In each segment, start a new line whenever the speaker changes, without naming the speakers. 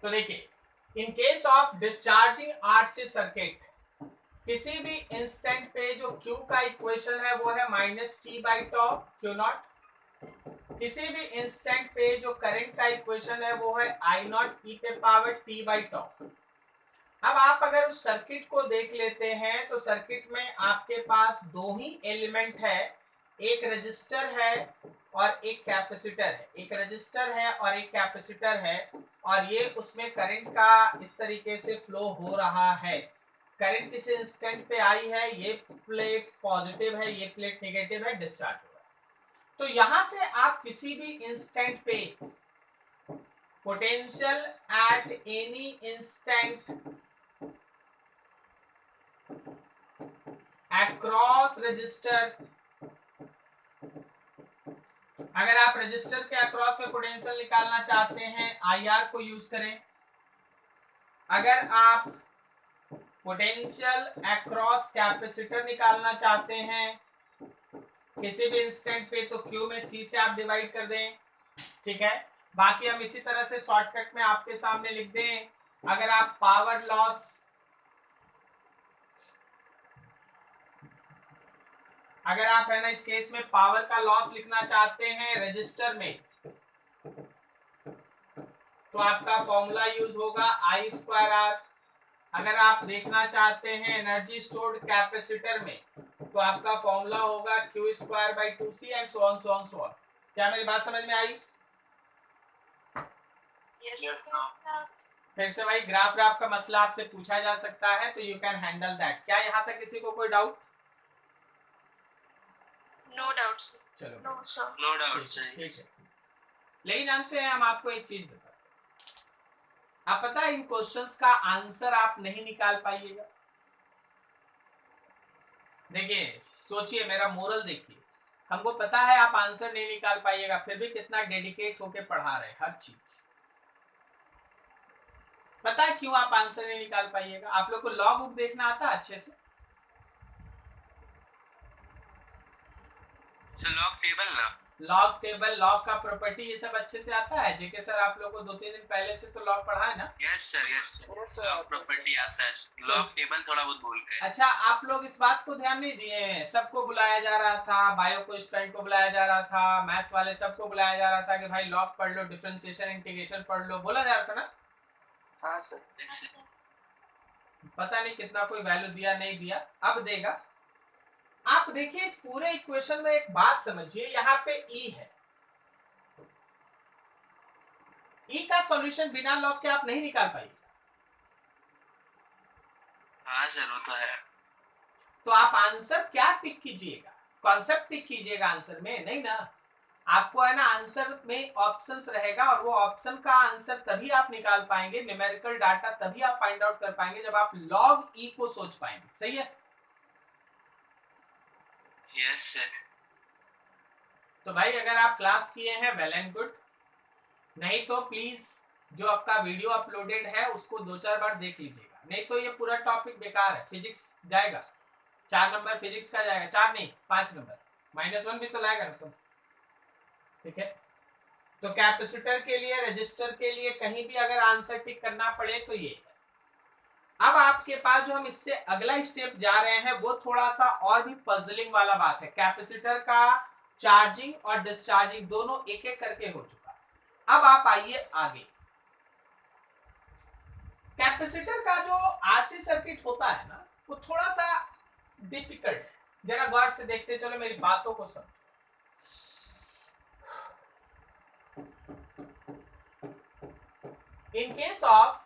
तो देखिए, इन case of discharging RC circuit, किसी भी इंस्टेंट पे जो Q का इक्वेशन है वो है -T/τ Q नॉट। किसी भी इंस्टेंट पे जो करंट का इक्वेशन है वो है I0 e⁻T/τ। अब आप अगर उस सर्किट को देख लेते हैं तो सर्किट में आपके पास दो ही एलिमेंट है, एक रजिस्टर है और एक कैपेसिटर है। एक रजिस्टर है और एक कैपेसिटर है, और ये उसमें करंट का इस तरीके से फ्लो हो रहा है। करंट किसी इंस्टेंट पे आई है, ये प्लेट पॉजिटिव है, ये प्लेट नेगेटिव है, डिस्चार्ज हो रहा है। तो यहां से आप किसी भी इंस्टेंट पे potential at any instant across register, अगर आप रजिस्टर के अक्रॉस में पोटेंशियल निकालना चाहते हैं IR को यूज करें। अगर आप पोटेंशियल अक्रॉस कैपेसिटर निकालना चाहते हैं किसी भी इंस्टेंट पे, तो Q में C से आप डिवाइड कर दें, ठीक है। बाकी हम इसी तरह से शॉर्टकट में आपके सामने लिख दें। अगर आप पावर लॉस, अगर आप है ना इस केस में पावर का लॉस लिखना चाहते हैं रजिस्टर में, तो आपका फॉर्मूला यूज होगा I²R। अगर आप देखना चाहते हैं एनर्जी स्टोर्ड कैपेसिटर में, तो आपका फॉर्मूला होगा Q²/2C and so on so on so on. क्या मेरी बात समझ में आई? फिर से भाई ग्राफ ग्राफ का मसला आपसे पूछा जा सकता है, तो यू कैन हैंडल दैट। क्या यहाँ तक किसी को कोई डाउट?
No doubt.
चलो
no sir, no doubt sir.
ठीक है, लेकिन जानते हैं हम आपको एक चीज बताते हैं, आप पता है इन क्वेश्चंस का आंसर आप नहीं निकाल पाइएगा। देखिए सोचिए, मेरा मोरल देखिए, हमको पता है आप आंसर नहीं निकाल पाइएगा, फिर भी कितना डेडिकेट होके पढ़ा रहे हैं हर चीज। पता है क्यों आप आंसर नहीं निकाल पाइएगा? आप लोग को लॉग बुक देखना आता है अच्छे से?
लॉग टेबल ना,
लॉग टेबल, लॉग का प्रॉपर्टी, ये सब अच्छे से आता है? जेके सर आप लोग को 2-3 दिन पहले से तो लॉग पढ़ा है ना?
Yes sir, yes sir, log property आता है, लॉग टेबल थोड़ा बहुत भूल गए।
अच्छा, आप लोग इस बात को ध्यान नहीं दिए हैं, सबको बुलाया जा रहा था, बायो को स्टूडेंट को बुलाया जा रहा था, मैथ्स वाले सबको बुलाया जा रहा था कि भाई लॉग पढ़ लो, डिफरेंशिएशन इंटीग्रेशन पढ़ लो, बोला जा रहा था ना?
हाँ सर।
पता नहीं कितना कोई वैल्यू दिया नहीं दिया, अब देगा। आप देखिए इस पूरे इक्वेशन में एक बात समझिए, यहाँ पे ई है, ई का सॉल्यूशन बिना लॉग के आप नहीं निकाल पाइए।
हाँ सर, वो तो है।
तो आप आंसर क्या टिक कीजिएगा? कॉन्सेप्ट टिक कीजिएगा आंसर में, नहीं ना। आपको है ना आंसर में ऑप्शंस रहेगा, और वो ऑप्शन का आंसर तभी आप निकाल पाएंगे, न्यूमेरिकल डाटा तभी आप फाइंड आउट कर पाएंगे जब आप लॉग ई को सोच पाएंगे। सही है?
Yes sir.
तो भाई अगर आप क्लास किए हैं वेल एंड गुड, नहीं तो प्लीज जो आपका वीडियो अपलोडेड है उसको 2-4 बार देख लीजिएगा, नहीं तो ये पूरा टॉपिक बेकार है। फिजिक्स जाएगा, 4 नंबर फिजिक्स का जाएगा, 4 नहीं 5 नंबर, -1 भी तो लाएगा ना तुम, ठीक है। तो कैपेसिटर के लिए, रजिस्टर के लिए कहीं भी अगर आंसर टिक करना पड़े तो ये। अब आपके पास जो हम इससे अगला स्टेप जा रहे हैं वो थोड़ा सा और भी पजलिंग वाला बात है। कैपेसिटर का चार्जिंग और डिस्चार्जिंग दोनों एक एक करके हो चुका है। अब आप आइए आगे। कैपेसिटर का जो आरसी सर्किट होता है ना, वो थोड़ा सा डिफिकल्ट है। जरा गौर से देखते चलो, मेरी बातों को समझो। इन case of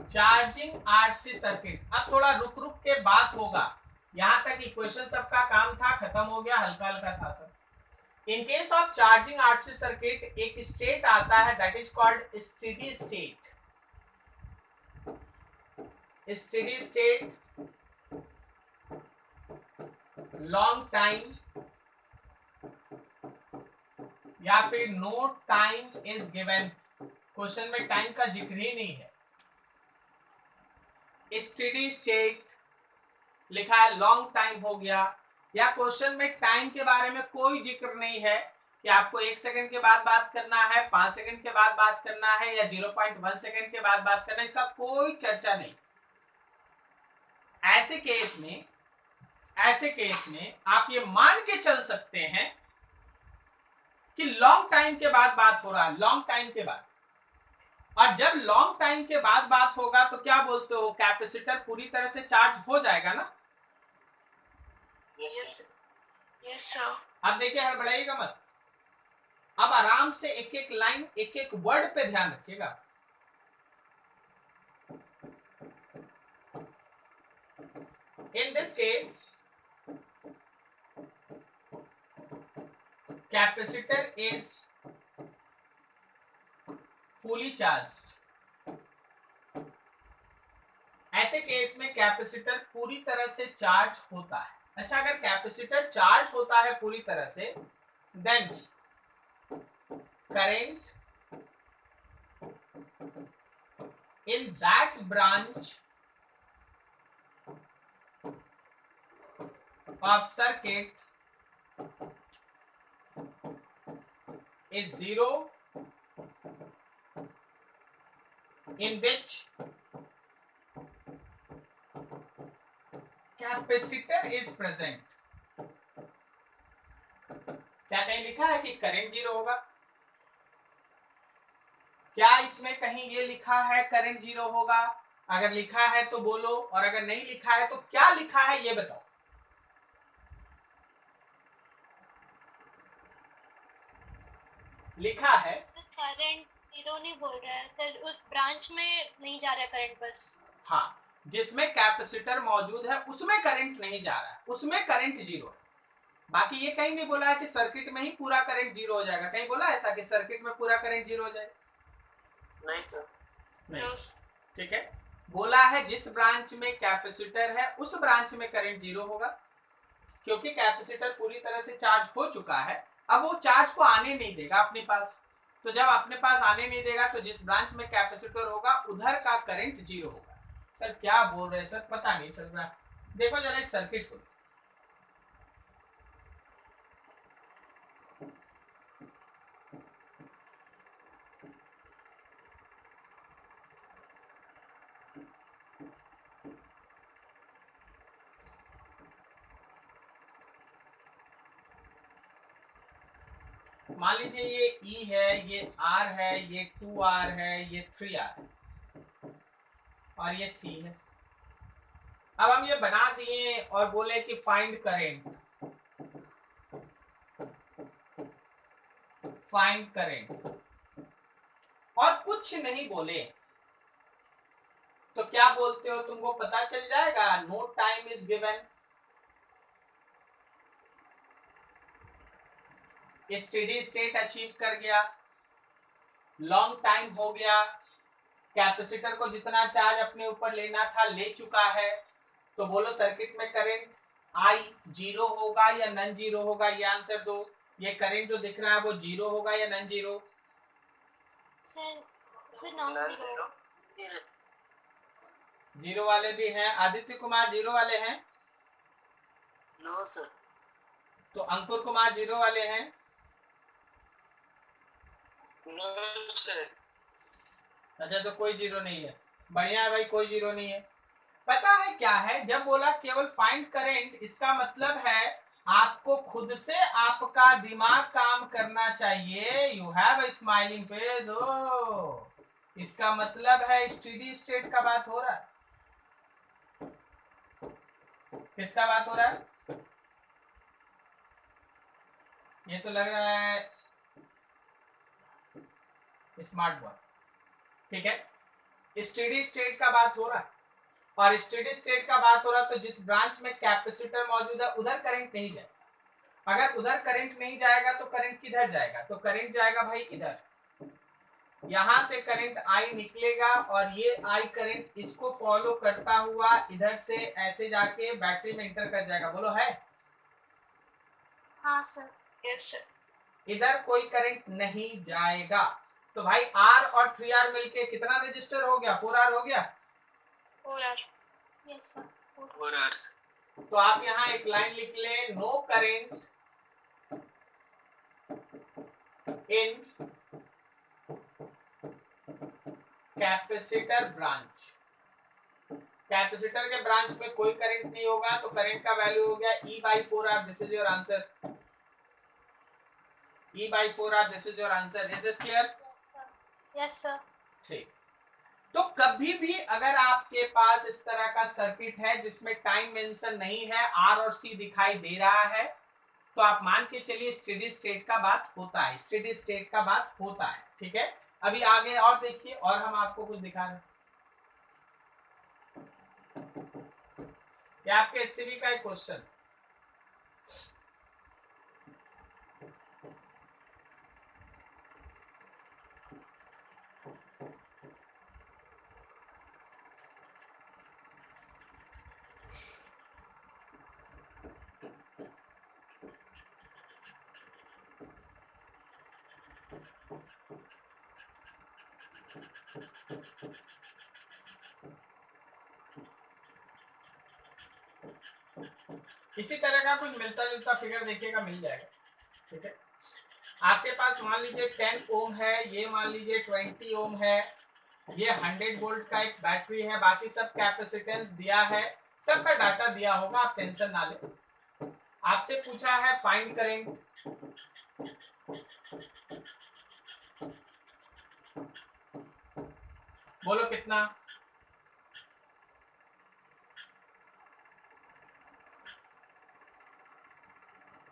charging RC circuit, अब थोड़ा रुक रुक के बात होगा, यहां तक इक्वेशन सबका काम था, खत्म हो गया, हल्का हल्का था सब। In case of charging RC circuit एक स्टेट आता है that is called steady state. Steady state, long time, या फिर no time is given. Question में टाइम का जिक्र ही नहीं है। स्टेडी स्टेट लिखा है, लॉन्ग टाइम हो गया, या क्वेश्चन में टाइम के बारे में कोई जिक्र नहीं है, कि आपको 1 सेकंड के बाद बात करना है, 5 सेकंड के बाद बात करना है या 0.1 सेकंड के बाद बात करना है, इसका कोई चर्चा नहीं। ऐसे केस में आप ये मान के चल सकते हैं कि लॉन्ग टाइम के बाद बात हो रहा है, लॉन्ग टाइम के बाद। और जब लॉन्ग टाइम के बाद बात होगा तो क्या बोलते हो, कैपेसिटर पूरी तरह से चार्ज हो जाएगा ना?
Yes sir.
अब देखिए, हड़बड़ाइएगा मत। अब आराम से एक एक लाइन, एक एक वर्ड पे ध्यान रखिएगा। In this case, capacitor is fully charged. ऐसे केस में कैपेसिटर पूरी तरह से चार्ज होता है। अच्छा, अगर कैपेसिटर चार्ज होता है पूरी तरह से, then current in that branch of circuit is zero, in which capacitor is present. क्या कहीं लिखा है कि करंट जीरो होगा? क्या इसमें कहीं ये लिखा है करंट जीरो होगा? अगर लिखा है तो बोलो, और अगर नहीं लिखा है तो क्या लिखा है ये बताओ। लिखा है
करंट जीरो नहीं बोल रहा है सर, उस ब्रांच में नहीं जा रहा है करंट बस।
हाँ, जिसमें कैपेसिटर मौजूद है उसमें करंट नहीं जा रहा है, उसमें करंट जीरो है। बाकी ये कहीं नहीं बोला है कि सर्किट में ही पूरा करंट जीरो हो जाएगा। कहीं बोला ऐसा कि सर्किट में पूरा करंट जीरो हो जाएगा?
नहीं सर,
नहीं। ठीक है, बोला है जिस ब्रांच में कैपेसिटर है उस ब्रांच में करंट जीरो होगा, क्योंकि कैपेसिटर पूरी तरह से चार्ज हो चुका है। अब वो चार्ज को आने नहीं देगा अपने पास, तो जब अपने पास आने नहीं देगा तो जिस ब्रांच में कैपेसिटर होगा उधर का करंट जीरो होगा। सर क्या बोल रहे हैं सर, पता नहीं चल रहा। देखो जरा इस सर्किट को, मान लीजिए ये E है, ये R है, ये 2R है, ये 3R है और ये C है। अब हम ये बना दिए और बोले कि फाइंड करंट, फाइंड करंट, और कुछ नहीं बोले तो क्या बोलते हो, तुमको पता चल जाएगा। No time is given, steady state achieve कर गया, लॉन्ग टाइम हो गया, कैपेसिटर को जितना चार्ज अपने ऊपर लेना था ले चुका है, तो बोलो सर्किट में करंट आई जीरो होगा या नन जीरो होगा, ये आंसर दो। ये करंट जो दिख रहा है वो जीरो होगा या नन जीरो? जीरो वाले भी हैं। आदित्य कुमार जीरो वाले हैं?
No sir.
तो अंकुर कुमार जीरो वाले हैं?
No sir.
अच्छा, तो कोई जीरो नहीं है। बढ़िया है भाई, कोई जीरो नहीं है। पता है क्या है, जब बोला केवल फाइंड करंट, इसका मतलब है आपको खुद से आपका दिमाग काम करना चाहिए। You have a smiling face. ओ, इसका मतलब है स्टेडी स्टेट का बात हो रहा है। किसका बात हो रहा है? ये तो लग रहा है स्मार्ट बॉय। ठीक है, स्टेडी स्टेट का बात हो रहा है, और स्टेडी स्टेट का बात हो रहा है तो जिस ब्रांच में कैपेसिटर मौजूद है उधर करंट नहीं जाएगा। अगर उधर करंट नहीं जाएगा तो करंट किधर जाएगा? तो करंट जाएगा भाई इधर। यहां से करंट आई निकलेगा और ये आई करंट इसको फॉलो करता हुआ इधर से ऐसे जाके बैटरी में इंटर कर जाएगा। बोलो है?
हाँ सर। Yes sir.
इधर कोई करंट नहीं जाएगा। तो भाई आर और 3R मिलके कितना रजिस्टर हो गया? 4R हो गया।
4R। Yes sir.
4R।
तो आप यहाँ एक लाइन लिख ले, no current in capacitor branch, capacitor के ब्रांच में कोई करंट नहीं होगा तो करंट का वैल्यू हो गया E/4R। This is your answer, E/4R, this is your answer. Is this clear?
Yes sir.
ठीक। तो कभी भी अगर आपके पास इस तरह का सर्किट है जिसमें टाइम मेंशन नहीं है, आर और सी दिखाई दे रहा है, तो आप मान के चलिए स्टेडी स्टेट का बात होता है, स्टेडी स्टेट का बात होता है। ठीक है, अभी आगे और देखिए, और हम आपको कुछ दिखा रहे हैं। ये आपके एचसीबी का एक क्वेश्चन, इसी तरह का कुछ मिलता जुलता फिगर देखिएगा, मिल जाएगा। ठीक है, आपके पास मान लीजिए 10 ओम है, ये मान लीजिए 20 ओम है, ये 100 वोल्ट का एक बैटरी है, बाकी सब कैपेसिटेंस दिया है, सबका डाटा दिया होगा, आप टेंशन ना लें। आपसे पूछा है फाइंड करंट, बोलो कितना?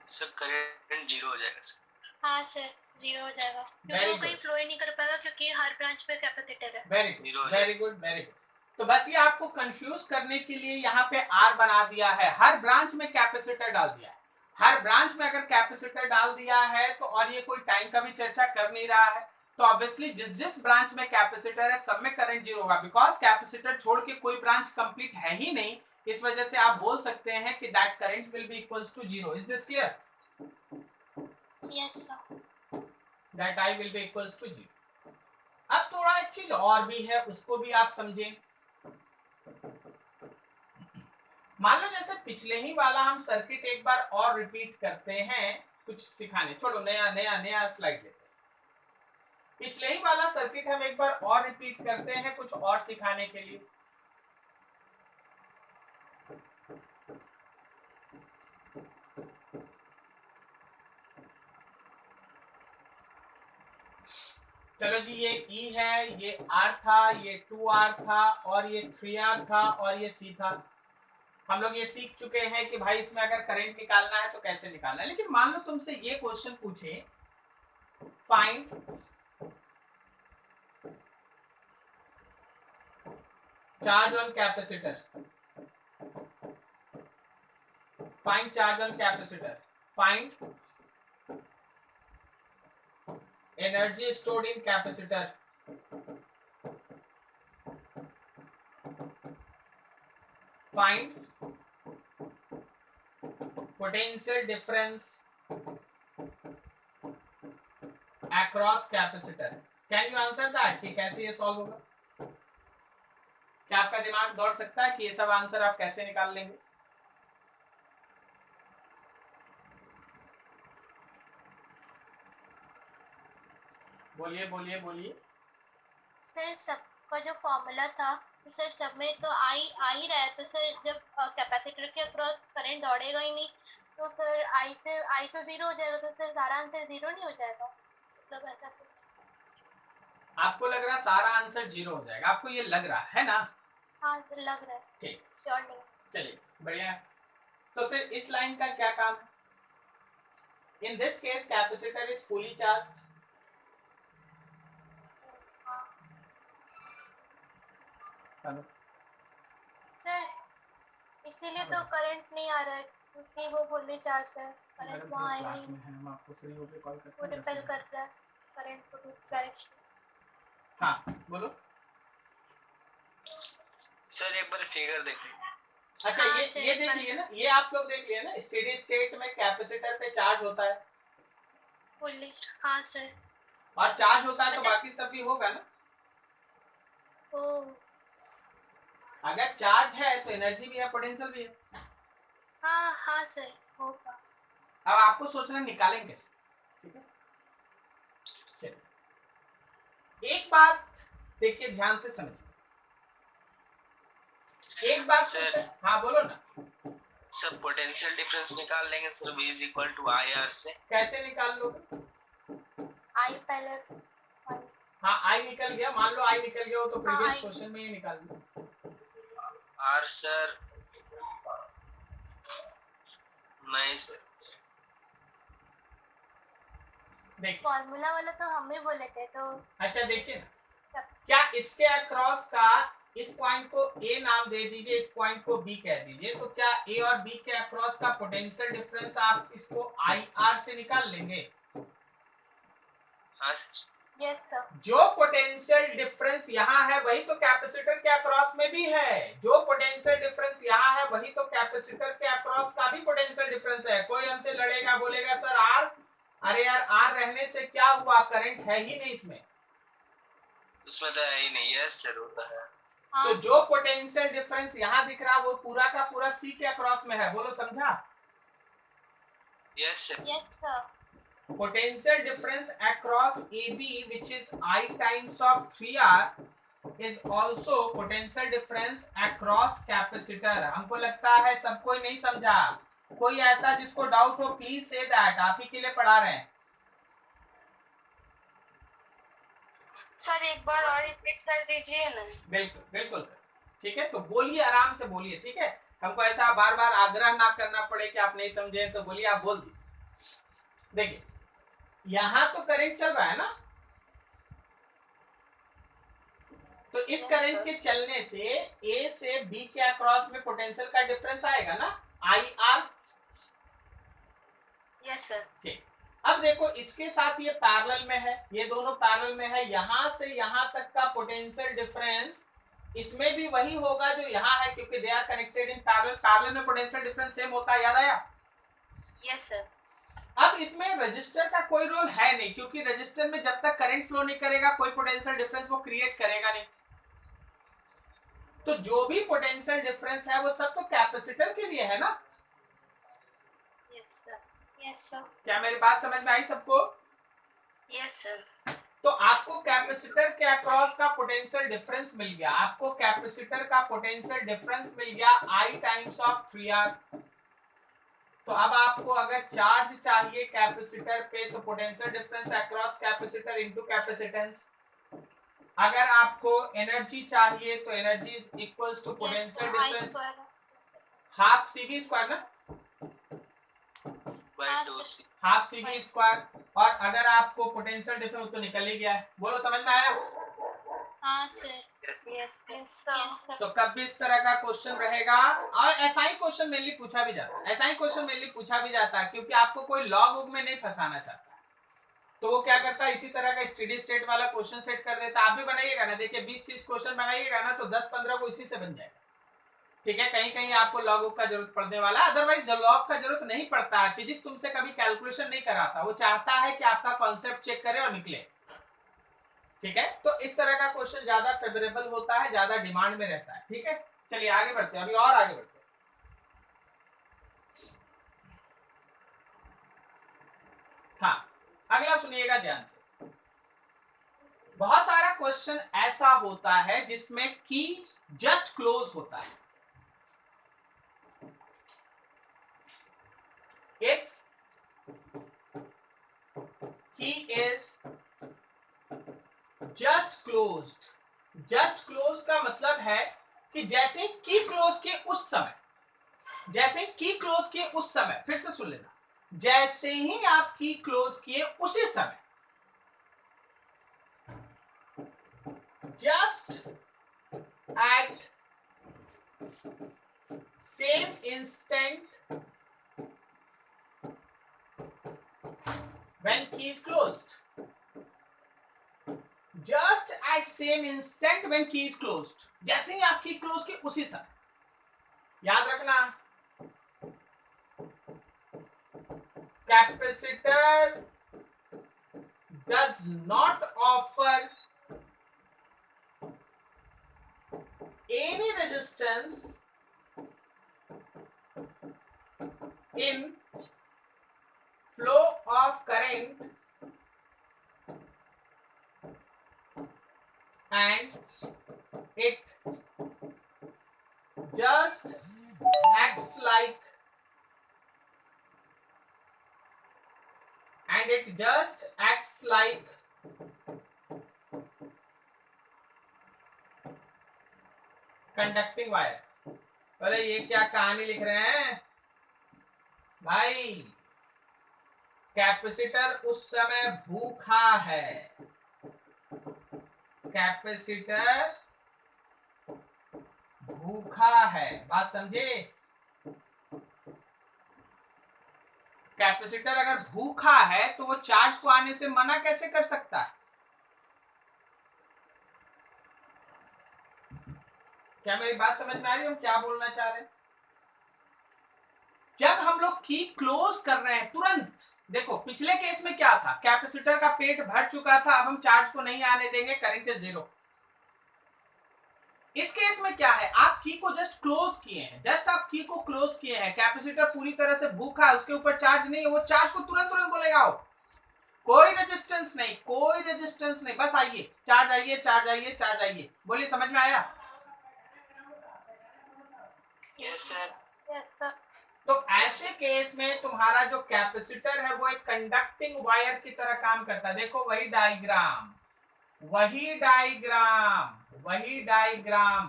सर करंट 0 हो जाएगा सर।
हाँ सर, 0 हो जाएगा क्योंकि
Very
वो कहीं
good.
फ्लो ही नहीं कर पाएगा क्योंकि हर ब्रांच पे कैपेसिटर है।
वेरी
Zero
गुड,
हो
वेरी गुड, वेरी गुड। तो बस ये आपको कंफ्यूज करने के लिए यहाँ पे आर बना दिया है, हर ब्रांच में कैपेसिटर डाल दिया है। हर ब्रांच में अगर कैपेसिटर डाल दिया है तो, और ये कोई टाइम का भी चर्चा कर नहीं रहा है, तो ऑब्वियसली जिस जिस ब्रांच में कैपेसिटर है सब में करंट 0 होगा, बिकॉज कैपेसिटर छोड़ के कोई ब्रांच कंप्लीट है ही नहीं। इस वजह से आप बोल सकते हैं कि that current will be equals to 0। Is this clear?
Yes sir.
That I will be equals to 0। अब थोड़ा एक चीज और भी है, उसको भी आप समझें। मान लो जैसे पिछले ही वाला हम सर्किट एक बार और रिपीट करते हैं कुछ सिखाने, छोड़ो नया नया नया स्लाइड लेते हैं। पिछले ही वाला सर्किट हम एक बार और रिपीट करते हैं कुछ और सिखाने के लिए। चलो जी, ये E है, ये R था, ये 2R था, और ये 3R था, और ये C था। हम लोग ये सीख चुके हैं कि भाई इसमें अगर करंट निकालना है तो कैसे निकालना है। लेकिन मान लो तुमसे ये क्वेश्चन पूछे, find charge on capacitor, find charge on capacitor, find energy stored in capacitor, find potential difference across capacitor। Can you answer that कि कैसे ये सॉल्व होगा? क्या आपका दिमाग दौड़ सकता है कि ये सब आंसर आप कैसे निकाल लेंगे? बोलिए बोलिए बोलिए।
सर सबका जो फॉर्मूला था तो सर सब में तो आ ही रहा है, तो सर जब कैपेसिटर के अक्रॉस करंट दौड़ेगा ही नहीं तो सर आई तो 0 हो जाएगा, तो सर सारा आंसर 0 नहीं हो जाएगा, मतलब ऐसा कुछ।
आपको लग रहा है सारा आंसर 0 हो जाएगा? आपको ये लग रहा है ना?
हाँ सर लग रहा है,
ठीक,
श्योर नहीं।
चलिए बढ़िया है। तो फिर इस लाइन का क्या काम है? In this case capacitor is fully charged.
Sir इसीलिए तो करंट नहीं आ रहा है क्योंकि वो फुल्ली चार्ज है, करंट वहाँ आएगी,
हम आपको फ्री होके कॉल करते
वो
हैं।
रिपेल कर रहा है करंट को डायरेक्शन।
हाँ बोलो।
सर एक बार फिगर देख लीजिए।
अच्छा
हाँ,
ये देख लिए ना, ये आप लोग देख लिए ना, स्टेडी स्टेट में कैपेसिटर पे चार्ज होता है
फुल्ली। हाँ सर।
और चार्ज होता है तो
अच्छा।
बाकी सब भी होगा ना।
ओ
अगर चार्ज है तो एनर्जी भी है, पोटेंशियल भी है।
हाँ हाँ सर होगा।
अब आपको सोचना निकालेंगे कैसे, ठीक है? चलिए एक बात देखिए, ध्यान से समझिए एक बात
सर।
हाँ बोलो ना
सर पोटेंशियल डिफरेंस निकाल लेंगे sir, V is equal to I R से।
कैसे निकाल लोगे?
आई पहले
हाँ आई निकल गया, मान लो आई निकल गया हो तो प्रीवियस
आई।
क्वेश्चन में ही निकाल लो।
आर सर नहीं सर,
देखिए
फॉर्मूला वाला तो हम ही बोले थे तो
अच्छा देखिए ना, क्या इसके अक्रॉस का इस पॉइंट को ए नाम दे दीजिए, इस पॉइंट को बी कह दीजिए, तो क्या ए और बी के अक्रॉस का पोटेंशियल डिफरेंस आप इसको आई आर से निकाल लेंगे?
हाँ सर।
Yes sir.
जो पोटेंशियल डिफरेंस यहाँ है वही तो कैपेसिटर के अक्रॉस में भी है, जो पोटेंशियल डिफरेंस यहाँ है वही तो कैपेसिटर के अक्रॉस का भी पोटेंशियल डिफरेंस है। कोई हमसे लड़ेगा बोलेगा सर आर, अरे यार आर रहने से क्या हुआ, करंट है ही नहीं इसमें,
उसमें तो है ही नहीं। यस सर होता है।
तो जो पोटेंशियल डिफरेंस यहाँ दिख रहा है वो पूरा का पूरा सी के अक्रॉस में है, बोलो समझा?
Yes sir.
Yes sir.
Potential difference across AB which is I times of 3R is also potential difference across capacitor। हमको लगता है सब कोई नहीं समझा, कोई ऐसा जिसको डाउट हो प्लीज से दैट, आप ही के लिए पढ़ा रहे हैं।
सर एक बार और रिपीट कर दीजिए ना।
बिल्कुल बिल्कुल ठीक है, तो बोलिए आराम से बोलिए, ठीक है, हमको ऐसा बार बार आग्रह ना करना पड़े कि आप नहीं समझे, तो बोलिए, आप बोल दीजिए। देखिए यहां तो करंट चल रहा है ना, तो इस करंट के चलने से ए से बी के अक्रॉस में पोटेंशियल का डिफरेंस आएगा ना, आई आर।
Yes sir.
ठीक, अब देखो इसके साथ ये पैरेलल में है, ये दोनों पैरेलल में है, यहां से यहां तक का पोटेंशियल डिफरेंस इसमें भी वही होगा जो यहाँ है, क्योंकि they are connected in parallel. Parallel में पोटेंशियल डिफरेंस सेम होता है, याद आया?
Yes sir.
अब इसमें रजिस्टर का कोई रोल है नहीं, क्योंकि रजिस्टर में जब तक करंट फ्लो नहीं करेगा कोई पोटेंशियल डिफरेंस वो क्रिएट करेगा नहीं। तो जो भी पोटेंशियल डिफरेंस है वो सब तो कैपेसिटर के लिए है ना।
Yes sir. Yes sir.
क्या मेरी बात समझ में आई सबको?
Yes sir.
तो आपको कैपेसिटर के अक्रॉस का पोटेंशियल डिफरेंस मिल गया, आपको कैपेसिटर का पोटेंशियल डिफरेंस मिल गया आई टाइम्स ऑफ 3R। तो अब आपको अगर चार्ज चाहिए कैपेसिटर पे तो potential difference across capacitor into capacitance. अगर आपको एनर्जी चाहिए तो energy is equals to potential difference half CV square ना, हाफ सीवी स्क्वायर। और अगर आपको पोटेंशियल डिफरेंस तो निकल ही गया है, बोलो समझ में आया?
हाँ सर। यस यस
तो कभी इस तरह का क्वेश्चन रहेगा, और ऐसा ही क्वेश्चन मेनली पूछा भी जाता है, ऐसा ही क्वेश्चन मेनली पूछा भी जाता है, क्योंकि आपको कोई लॉग बुक में नहीं फंसाना चाहता, तो वो क्या करता है इसी तरह का स्टेडी स्टेट वाला क्वेश्चन सेट कर देता है। आप भी बनाइएगा ना, देखिए 20-30 क्वेश्चन बनाइएगा ना तो 10-15 को इसी से बन जाएगा, ठीक है। कहीं कहीं आपको लॉग बुक का जरूरत पड़ने वाला, अदरवाइज लॉग का जरूरत नहीं पड़ता है। फिजिक्स तुमसे कभी कैलकुलेशन नहीं कराता, वो चाहता है कि आपका कॉन्सेप्ट चेक करे और निकले, ठीक है। तो इस तरह का क्वेश्चन ज्यादा फेवरेबल होता है, ज्यादा डिमांड में रहता है, ठीक है। चलिए आगे बढ़ते हैं, अभी और आगे बढ़ते हैं। हाँ अगला सुनिएगा ध्यान से। बहुत सारा क्वेश्चन ऐसा होता है जिसमें की जस्ट क्लोज होता है। इफ की is just closed, just close का मतलब है कि जैसे की क्लोज के उस समय, जैसे की क्लोज किए उस समय, फिर से सुन लेना, जैसे ही आप की क्लोज किए उसी समय, just at same instant when key is closed, just at same instant when key is closed, जैसे ही आप की क्लोज की उसी समय, याद रखना capacitor does not offer any resistance in flow of current and it just acts like conducting wire. बोले ये क्या कहानी लिख रहे हैं भाई? कैपेसिटर उस समय भूखा है, कैपेसिटर भूखा है, बात समझे? कैपेसिटर अगर भूखा है तो वो चार्ज को आने से मना कैसे कर सकता है? क्या मेरी बात समझ में आ रही है? हम क्या बोलना चाह रहे हैं? जब हम लोग की क्लोज कर रहे हैं तुरंत, देखो पिछले केस में क्या था, कैपेसिटर का पेट भर चुका था, अब हम चार्ज को नहीं आने देंगे, करंट इज 0। इस केस में क्या है, आप की को जस्ट क्लोज किए हैं, जस्ट आप की को क्लोज किए हैं, कैपेसिटर पूरी तरह से भूखा है, उसके ऊपर चार्ज नहीं है, वो चार्ज को तुरंत तुरंत बोलेगा, कोई रेजिस्टेंस नहीं, कोई रेजिस्टेंस नहीं, बस आइए चार्ज, आइए चार्ज, आइए चार्ज, आइए। बोलिए समझ में आया?
Yes sir.
तो ऐसे केस में तुम्हारा जो कैपेसिटर है वो एक कंडक्टिंग वायर की तरह काम करता है। देखो वही डायग्राम, वही डायग्राम, वही डायग्राम,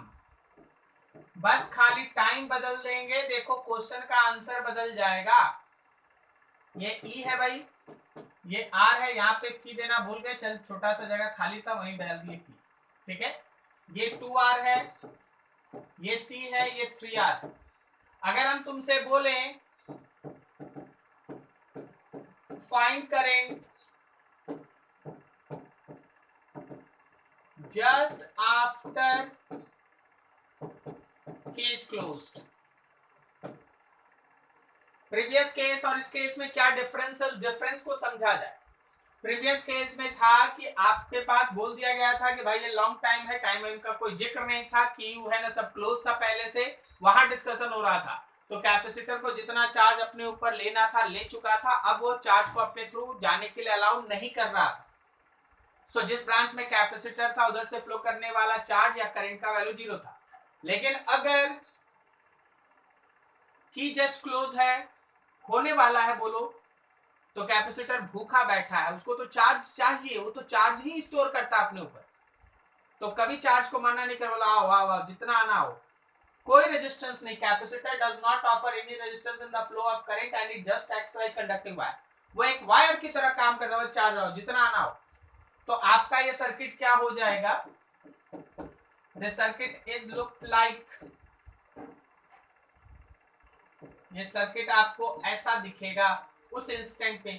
बस खाली टाइम बदल देंगे, देखो क्वेश्चन का आंसर बदल जाएगा। ये ई है भाई, ये आर है, यहाँ पे की देना भूल गए, चल छोटा सा जगह खाली था वहीं बदल दिए की, ठीक है। ये 2R है, ये सी है, ये 3R। अगर हम तुमसे बोलें find current just after case closed, previous case और इस केस में क्या डिफरेंस है, उस डिफरेंस को समझा जाए। प्रीवियस केस में था कि आपके पास बोल दिया गया था कि भाई ये लॉन्ग टाइम है, टाइम का कोई जिक्र नहीं था, की यू है ना, सब क्लोज था पहले से, वहां डिस्कशन हो रहा था। तो कैपेसिटर को जितना चार्ज अपने ऊपर लेना था ले चुका था, अब वो चार्ज को अपने थ्रू जाने के लिए अलाउ नहीं कर रहा था। सो जिस ब्रांच में कैपेसिटर था उधर से फ्लो करने वाला चार्ज या करंट का वैल्यू 0 था। लेकिन अगर की जस्ट क्लोज है, होने वाला है बोलो, तो कैपेसिटर भूखा बैठा है, उसको तो चार्ज चाहिए, वो तो चार्ज ही स्टोर करता है अपने ऊपर, तो कभी चार्ज को मना नहीं कर बोला आओ आओ आओ जितना आना हो, कोई रेजिस्टेंस नहीं। Capacitor does not offer any resistance in the flow of current and it just acts like conducting wire. वो एक वायर की तरह काम करता है, चार्ज आओ जितना आना हो। तो आपका ये सर्किट क्या हो जाएगा, the circuit is look like, ये सर्किट आपको ऐसा दिखेगा उस इंस्टेंट पे।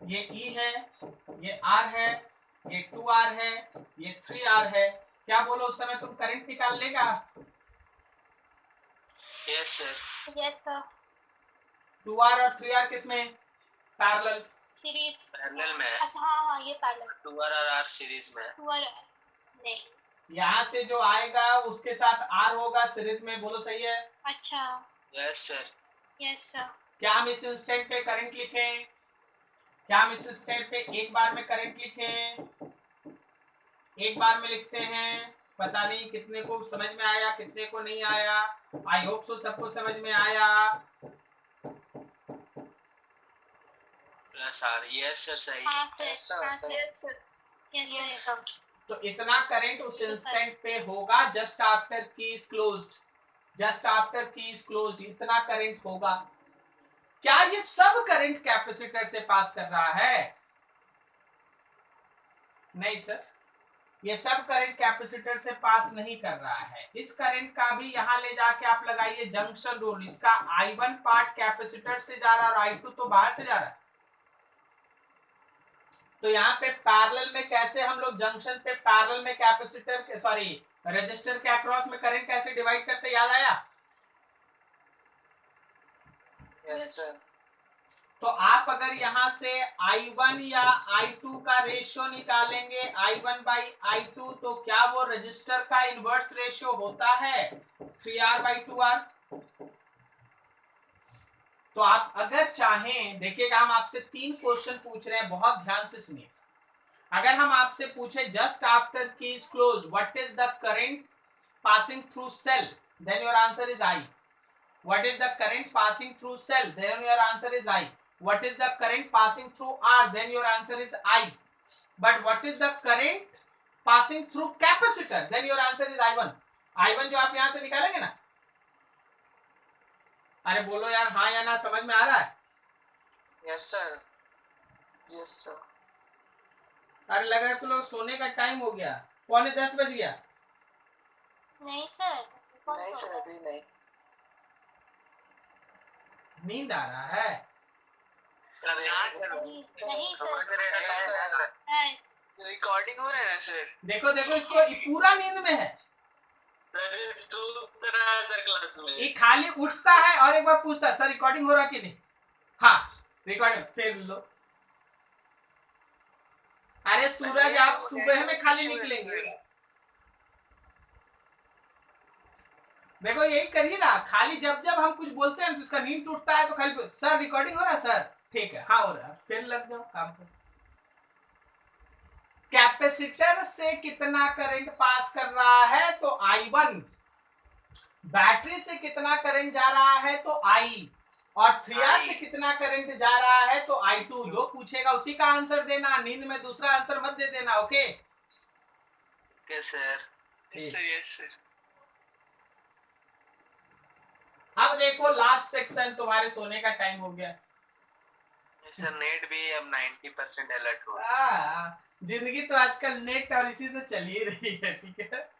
ये ई है, ये आर है, ये 2R है, ये 3R है। क्या बोलो उस समय तुम करंट निकाल लेगा?
Yes sir.
Yes sir.
2R और 3R किसमें पैरेलल?
सीरीज
पैरेलल में है।
अच्छा हाँ हाँ ये पैरेलल,
2R और R सीरीज में है।
2R नहीं,
यहाँ से जो आएगा उसके साथ R होगा सीरीज में, बोलो सही है?
अच्छा
यस सर।
Yes sir.
क्या हम इस इंस्टेंट पे करंट लिखें? क्या हम इस इंस्टेंट पे एक बार में करंट लिखें? एक बार में लिखते हैं, पता नहीं कितने को समझ में आया कितने को नहीं आया, आई होप सो सबको समझ में आया।
प्लस R, यस सर सही।
हाँ सर,
यस सर,
हाँ
सर।
Sir, yes sir.
तो इतना करंट उस इंस्टेंट पे होगा just after key is closed, just after key is closed, इतना करंट होगा। क्या ये सब करंट कैपेसिटर से पास कर रहा है? नहीं सर, ये सब करंट कैपेसिटर से पास नहीं कर रहा है। इस करंट का भी यहां ले जाके आप लगाइए जंक्शन रूल, इसका I1 पार्ट कैपेसिटर से जा रहा है और I2 तो बाहर से जा रहा है। तो यहाँ पे पैरेलल में कैसे हम लोग जंक्शन पे पैरेलल में कैपेसिटर के सॉरी रेजिस्टर के अक्रॉस में करंट कैसे डिवाइड करते, याद आया?
Yes sir.
तो आप अगर यहाँ से I1 या I2 का रेशियो निकालेंगे I1 by I2, तो क्या वो रेजिस्टर का इनवर्स रेशियो होता है 3R by 2R? तो आप अगर चाहें, देखिएगा हम आपसे 3 क्वेश्चन पूछ रहे हैं, बहुत ध्यान से सुनिए। अगर हम आपसे पूछे just after key is close what is the current passing through cell, then your answer is I. What is the current passing through cell? Then your answer is I. What is the current passing through R? Then your answer is I. But what is the current passing through capacitor? Then your answer is I1. I1 जो आप यहां से निकालेंगे ना, अरे बोलो यार हाँ या ना, समझ में आ रहा है?
Yes sir, yes sir.
अरे लग रहा है तुम लोग सोने का टाइम हो गया, 9:45 बज गया.
नहीं सर,
नहीं सर, अभी नहीं.
नींद आ रहा है?
नहीं सर,
रिकॉर्डिंग हो रहा है ना सर.
देखो देखो इसको, ये पूरा नींद में है.
क्लास में
ये खाली उठता है और एक बार पूछता है सर रिकॉर्डिंग हो रहा कि नहीं. हाँ रिकॉर्डिंग, फिर लो. अरे सूरज आप सुबह में खाली निकलेंगे. देखो यही करिए ना, खाली जब जब हम कुछ बोलते हैं तो उसका नींद टूटता है तो खाली सर रिकॉर्डिंग हो रहा है सर, ठीक है हाँ हो रहा है, फिर लग जाओ काम पे. कैपेसिटर से कितना करंट पास कर रहा है तो I1. बैटरी से कितना करंट जा रहा है तो I. और 3R से कितना करंट जा रहा है तो I2. जो पूछेगा उसी का आंसर देना, नींद में दूसरा आंसर मत दे देना. Okay
sir. Yes sir.
अब देखो लास्ट सेक्शन, तुम्हारे सोने का टाइम हो गया.
सर नेट भी अब 90% अलर्ट हो.
जिंदगी तो आजकल नेट और इसी से चल ही रही है, ठीक है.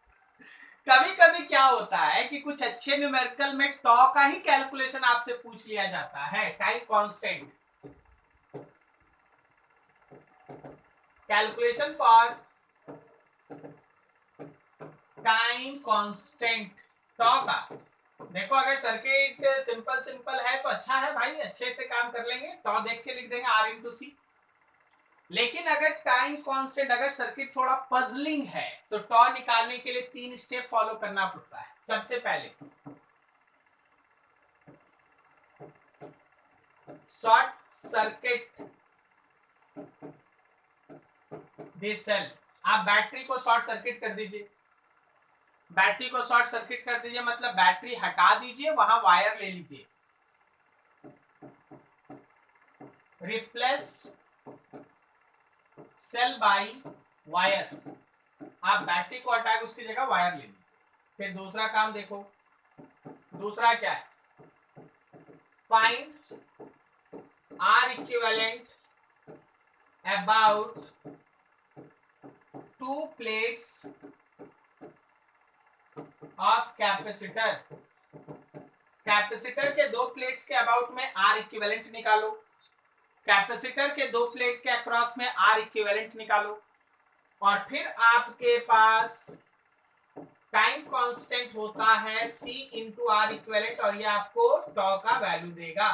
कभी कभी क्या होता है कि कुछ अच्छे न्यूमेरिकल में टॉ का ही कैलकुलेशन आपसे पूछ लिया जाता है. Time constant, calculation for time constant tau का. देखो अगर सर्किट सिंपल है तो अच्छा है भाई, अच्छे से काम कर लेंगे, टॉ देख के लिख देंगे R into C. लेकिन अगर टाइम कांस्टेंट, अगर सर्किट थोड़ा पजलिंग है तो टॉ निकालने के लिए 3 स्टेप फॉलो करना पड़ता है. सबसे पहले शॉर्ट सर्किट दिस सेल. आप बैटरी को शॉर्ट सर्किट कर दीजिए. बैटरी को शॉर्ट सर्किट कर दीजिए मतलब बैटरी हटा दीजिए, वहां वायर ले लीजिए. Replace cell by wire. आप बैटरी को हटा के उसकी जगह वायर ले लीजिए. फिर दूसरा काम देखो, दूसरा क्या है, find R equivalent about 2 plates of capacitor. Capacitor के 2 प्लेट्स के अबाउट में R इक्विवेलेंट निकालो. कैपेसिटर के 2 प्लेट के अक्रॉस में R इक्विवेलेंट निकालो. और फिर आपके पास टाइम कांस्टेंट होता है C इंटू R इक्विवेलेंट, और ये आपको टॉ का वैल्यू देगा.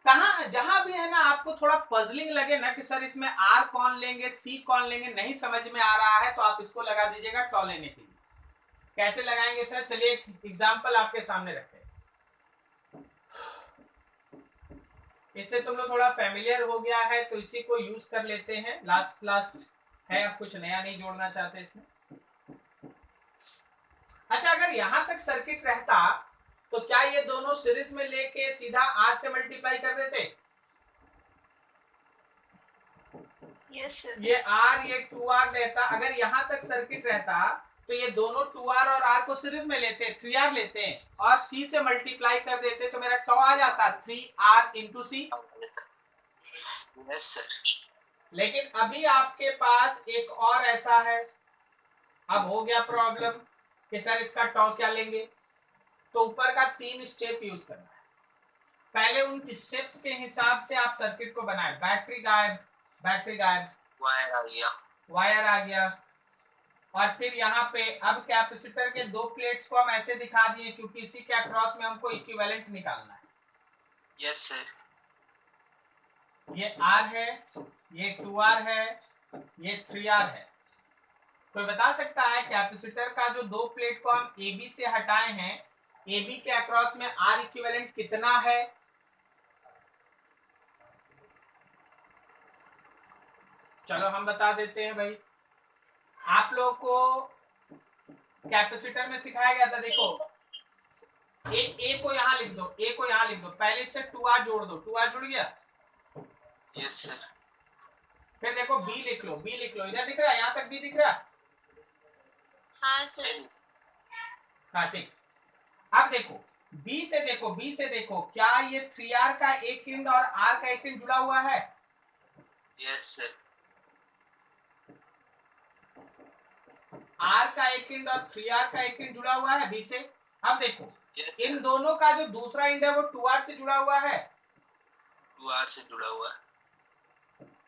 कहां जहां भी है ना आपको थोड़ा पजलिंग लगे ना कि सर इसमें R कौन लेंगे C कौन लेंगे, नहीं समझ में आ रहा है तो आप इसको लगा दीजिएगा टॉ लेने के लिए. कैसे लगाएंगे सर, चलिए एक एग्जांपल आपके सामने रखते हैं. इससे तुम लोग थोड़ा फेमिलियर हो गया है तो इसी को यूज कर लेते हैं. लास्ट है, अब कुछ नया नहीं जोड़ना चाहते इसमें. अच्छा अगर यहां तक सर्किट रहता तो क्या ये दोनों सीरीज में लेके सीधा R से मल्टीप्लाई कर देते?
Yes sir.
ये R ये 2R रहता. अगर यहां तक सर्किट रहता तो ये दोनों 2R और R को सीरीज में लेते, 3R लेते और C से मल्टीप्लाई कर देते तो मेरा टॉ आ जाता 3R into C.
Yes sir.
लेकिन अभी आपके पास एक और ऐसा है. अब हो गया प्रॉब्लम कि सर इसका टॉ क्या लेंगे, तो ऊपर का 3 स्टेप यूज करना है. पहले उन स्टेप्स के हिसाब से आप सर्किट को बनाए. बैटरी गायब, बैटरी गायब,
वायर आ गया,
वायर आ गया. और फिर यहाँ पे अब कैपेसिटर के 2 प्लेट्स को हम ऐसे दिखा दिए क्योंकि इसी के अक्रॉस में हमको इक्विवेलेंट निकालना है.
Yes sir.
ये R है, ये 2R है, ये 3R है. कोई बता सकता है कैपेसिटर का जो 2 प्लेट को हम AB से हटाए हैं, AB के अक्रॉस में R इक्विवेलेंट कितना है? चलो हम बता देते हैं भाई, आप लोगों को कैपेसिटर में सिखाया गया था, देखो ए को यहाँ लिख दो, ए को यहाँ लिख दो, पहले से 2r जोड़ दो, 2r जुड़ गया।
Yes sir.
फिर देखो बी लिख लो, बी लिख लो, इधर दिख रहा है, यहाँ तक बी दिख रहा है।
हाँ सर।
हाँ ठीक। अब देखो बी से देखो, बी से देखो, क्या ये 3r का एक एंड और r का एक एंड जुड़ा हुआ है?
Yes sir.
r का एक एंड और 3r का एक एंड जुड़ा हुआ है बी से। अब देखो
यस
इन
सर।
दोनों का जो दूसरा एंड है वो 2r से जुड़ा हुआ है।
2r से जुड़ा हुआ है।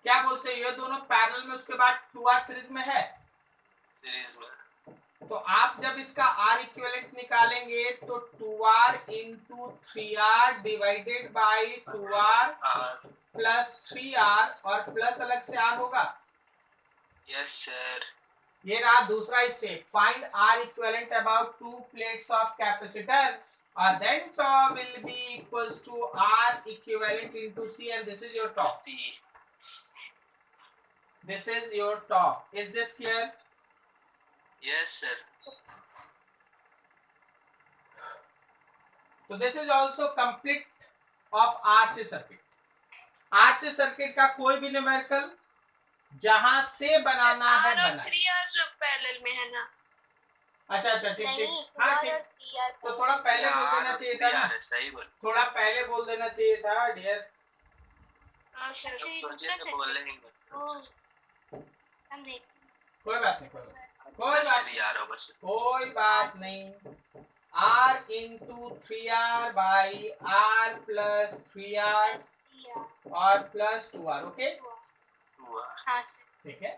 क्या बोलते हैं, ये दोनों पैरेलल में, उसके बाद 2r सीरीज में है।
सीरीज में।
तो आप जब इसका r इक्विवेलेंट निकालेंगे तो 2r into 3r divided by 2r plus 3r, और प्लस अलग से r होगा।
Yes sir.
ये रहा दूसरा step, find r equivalent about 2 plates of capacitor, और then tau will be equals to r equivalent into c, and this is your tau. This is your tau. Is this clear?
Yes sir.
So this is also complete of RC circuit. RC circuit का कोई भी numerical जहां से बनाना है बनाए।
3r parallel में है ना?
अच्छा अच्छा ठीक ठीक, हाँ ठीक। तो थोड़ा पहले बोल देना चाहिए था ना,
सही बोल।
थोड़ा पहले बोल देना चाहिए था डियर।
सोचे तो बोल लेंगे।
कोई बात नहीं, कोई बात नहीं। r into 3r by r plus 3r और प्लस 2r, ओके ठीक है।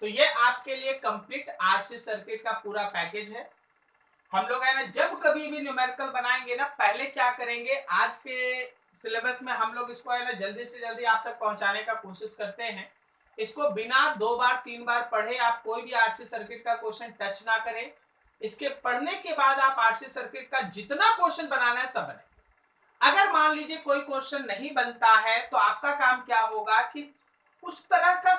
तो ये आपके लिए कंप्लीट आरसी सर्किट का पूरा पैकेज है। हम लोग है ना जब कभी भी न्यूमेरिकल बनाएंगे ना, पहले क्या करेंगे, आज के सिलेबस में हम लोग इसको है ना जल्दी से जल्दी आप तक पहुंचाने का कोशिश करते हैं। इसको बिना 2 बार 3 बार पढ़े आप कोई भी आरसी सर्किट का क्वेश्चन टच ना करें। इसके पढ़ने के बाद आप आरसी सर्किट का जितना क्वेश्चन बनाना है सब बने। अगर मान लीजिए कोई क्वेश्चन नहीं बनता है तो आपका काम क्या होगा कि उस तरह का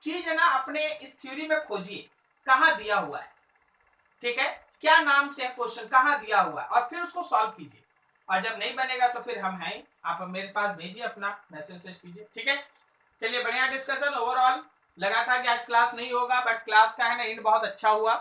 चीज है ना अपने इस थ्योरी में खोजिए, कहां दिया हुआ है, ठीक है, क्या नाम से है क्वेश्चन, कहां दिया हुआ है, और फिर उसको सॉल्व कीजिए। और जब नहीं बनेगा तो फिर हम हैं, आप मेरे पास भेजिए, अपना मैसेज कीजिए, ठीक है। चलिए बढ़िया डिस्कशन ओवरऑल। लगा था कि आज क्लास नहीं होगा, बट क्लास का है ना एंड बहुत अच्छा हुआ।